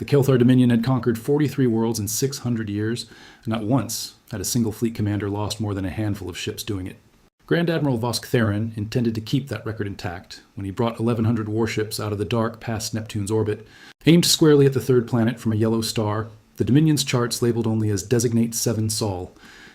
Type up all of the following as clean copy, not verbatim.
The Kaelthar Dominion had conquered 43 worlds in 600 years, and not once had a single fleet commander lost more than a handful of ships doing it. Grand Admiral Vosk Theran intended to keep that record intact when he brought 1,100 warships out of the dark past Neptune's orbit. Aimed squarely at the third planet from a yellow star, the Dominion's charts labeled only as Designate 7 Sol.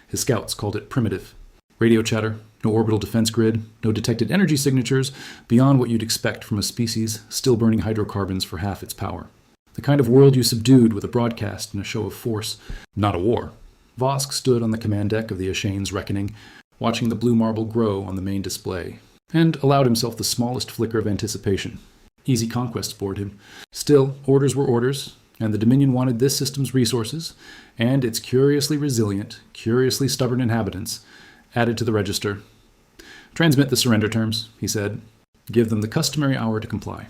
His scouts called it primitive. Radio chatter, no orbital defense grid, no detected energy signatures beyond what you'd expect from a species still burning hydrocarbons for half its power. The kind of world you subdued with a broadcast and a show of force, not a war. Vosk stood on the command deck of the Ashane's Reckoning, watching the blue marble grow on the main display, and allowed himself the smallest flicker of anticipation. Easy conquest bored him. Still, orders were orders, and the Dominion wanted this system's resources, and its curiously resilient, curiously stubborn inhabitants, added to the register. "Transmit the surrender terms," he said. "Give them the customary hour to comply."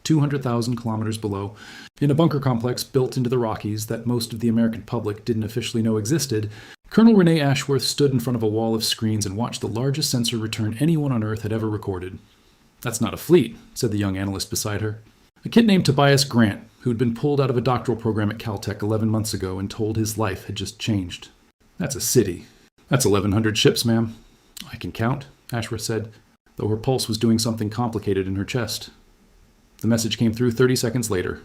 200,000 kilometers below, in a bunker complex built into the Rockies that most of the American public didn't officially know existed, Colonel Renee Ashworth stood in front of a wall of screens and watched the largest sensor return anyone on Earth had ever recorded. "That's not a fleet," said the young analyst beside her. A kid named Tobias Grant, who'd been pulled out of a doctoral program at Caltech 11 months ago and told his life had just changed. "That's a city." "That's 1,100 ships, ma'am." "I can count," Ashworth said, though her pulse was doing something complicated in her chest. The message came through 30 seconds later,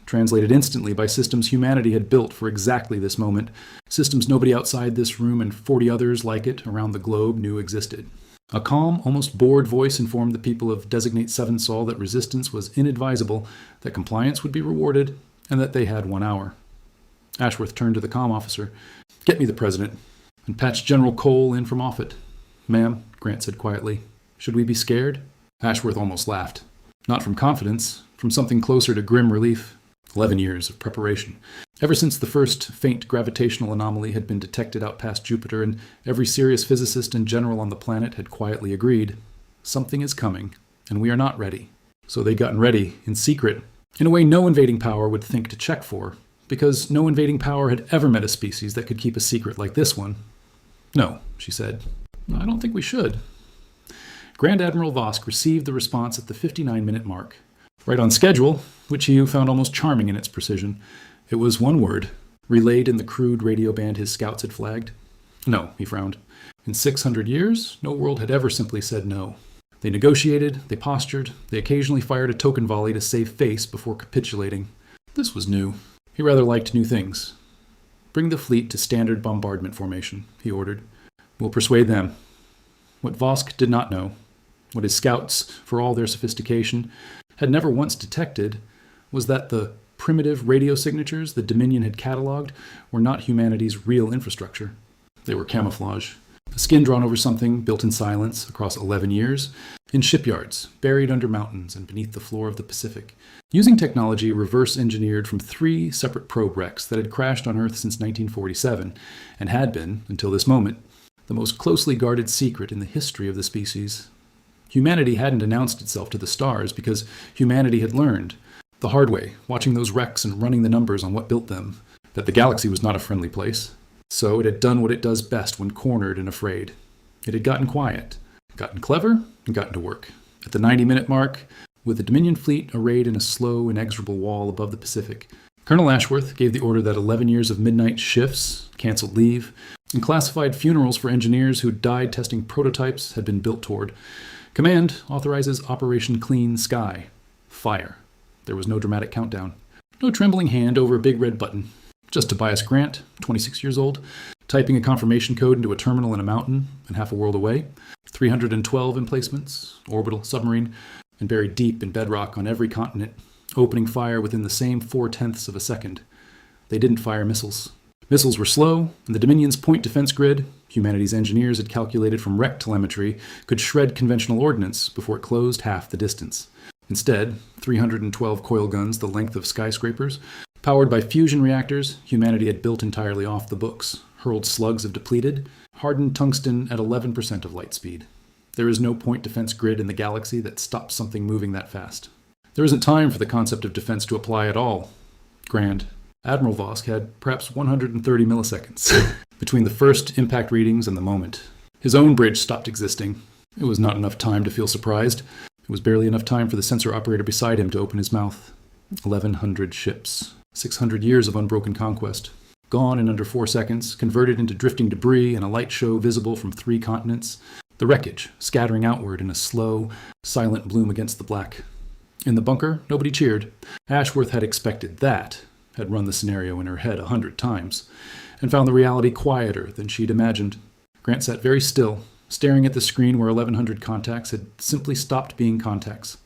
translated instantly by systems humanity had built for exactly this moment, systems nobody outside this room and 40 others like it around the globe knew existed. A calm, almost bored voice informed the people of Designate 7 Sol that resistance was inadvisable, that compliance would be rewarded, and that they had 1 hour. Ashworth turned to the comm officer. "Get me the president, and patch General Cole in from Offutt." "Ma'am," Grant said quietly. "Should we be scared?" Ashworth almost laughed. Not from confidence, from something closer to grim relief. 11 years of preparation. Ever since the first faint gravitational anomaly had been detected out past Jupiter, and every serious physicist and general on the planet had quietly agreed, something is coming, and we are not ready. So they'd gotten ready, in secret, in a way no invading power would think to check for, because no invading power had ever met a species that could keep a secret like this one. "No," she said. "I don't think we should." Grand Admiral Vosk received the response at the 59-minute mark. Right on schedule, which he found almost charming in its precision. It was one word, relayed in the crude radio band his scouts had flagged. "No," he frowned. In 600 years, no world had ever simply said no. They negotiated, they postured, they occasionally fired a token volley to save face before capitulating. This was new. He rather liked new things. "Bring the fleet to standard bombardment formation," he ordered. "We'll persuade them." What Vosk did not know, what his scouts, for all their sophistication, had never once detected, was that the primitive radio signatures the Dominion had catalogued were not humanity's real infrastructure. They were camouflage. A skin drawn over something built in silence across 11 years, in shipyards, buried under mountains and beneath the floor of the Pacific, using technology reverse-engineered from 3 separate probe wrecks that had crashed on Earth since 1947, and had been, until this moment, the most closely guarded secret in the history of the species. Humanity hadn't announced itself to the stars because humanity had learned, the hard way, watching those wrecks and running the numbers on what built them, that the galaxy was not a friendly place. So it had done what it does best when cornered and afraid. It had gotten quiet, gotten clever, and gotten to work. At the 90-minute mark, with the Dominion fleet arrayed in a slow, inexorable wall above the Pacific, Colonel Ashworth gave the order that 11 years of midnight shifts, canceled leave, and classified funerals for engineers who died testing prototypes had been built toward. Command authorizes Operation Clean Sky. Fire. There was no dramatic countdown. No trembling hand over a big red button. Just Tobias Grant, 26 years old, typing a confirmation code into a terminal in a mountain and half a world away. 312 emplacements, orbital, submarine, and buried deep in bedrock on every continent, opening fire within the same 0.4 of a second. They didn't fire missiles. Missiles were slow, and the Dominion's point defense grid, humanity's engineers had calculated from wreck telemetry, could shred conventional ordnance before it closed half the distance. Instead, 312 coil guns the length of skyscrapers, powered by fusion reactors humanity had built entirely off the books, hurled slugs of depleted, hardened tungsten at 11% of light speed. There is no point defense grid in the galaxy that stops something moving that fast. There isn't time for the concept of defense to apply at all. Grand Admiral Vosk had perhaps 130 milliseconds between the first impact readings and the moment. His own bridge stopped existing. It was not enough time to feel surprised. It was barely enough time for the sensor operator beside him to open his mouth. 1,100 ships. 600 years of unbroken conquest. Gone in under 4 seconds, converted into drifting debris and a light show visible from 3 continents. The wreckage scattering outward in a slow, silent bloom against the black. In the bunker, nobody cheered. Ashworth had expected that, had run the scenario in her head 100 times, and found the reality quieter than she'd imagined. Grant sat very still, staring at the screen where 1,100 contacts had simply stopped being contacts.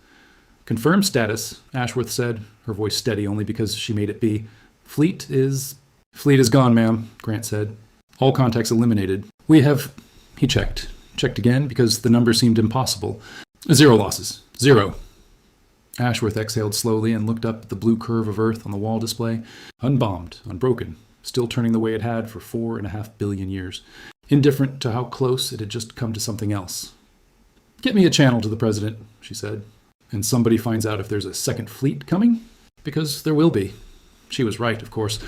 Confirm status, Ashworth said, her voice steady only because she made it be. Fleet is gone, ma'am, Grant said. All contacts eliminated. We have... He checked. Checked again because the number seemed impossible. 0 losses. 0. Ashworth exhaled slowly and looked up at the blue curve of Earth on the wall display. Unbombed, unbroken, still turning the way it had for 4.5 billion years. Indifferent to how close it had just come to something else. Get me a channel to the president, she said. And somebody finds out if there's a second fleet coming? Because there will be. She was right, of course.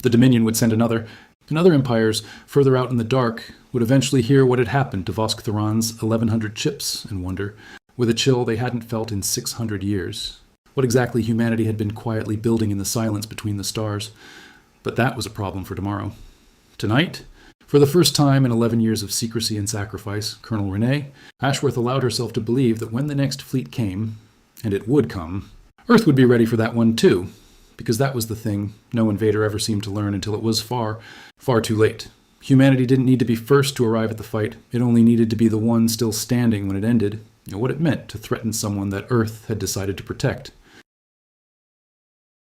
The Dominion would send another. And other empires, further out in the dark, would eventually hear what had happened to Vosk Theran's 1,100 ships and wonder, with a chill they hadn't felt in 600 years, what exactly humanity had been quietly building in the silence between the stars. But that was a problem for tomorrow. Tonight, for the first time in 11 years of secrecy and sacrifice, Colonel Renee, Ashworth allowed herself to believe that when the next fleet came, and it would come, Earth would be ready for that one too, because that was the thing no invader ever seemed to learn until it was far, far too late. Humanity didn't need to be first to arrive at the fight. It only needed to be the one still standing when it ended. You know, what it meant to threaten someone that Earth had decided to protect.